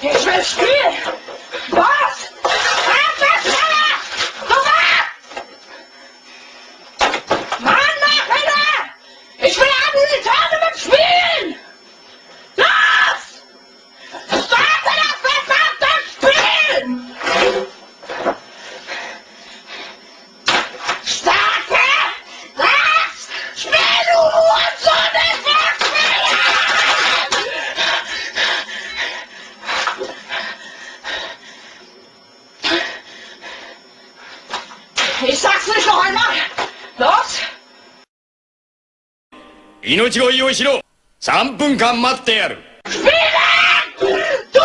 Ich will spielen! Was? Mann, mach wieder! Ich will an diese Tournament spielen! Los! Starte das verdammte Spiel! Starte das Spiel, du Hurensohn! Ich will spielen! Ich sag's nicht noch einmal! Los! 命乞いをしろ。3分間待ってやる。Spielen! Du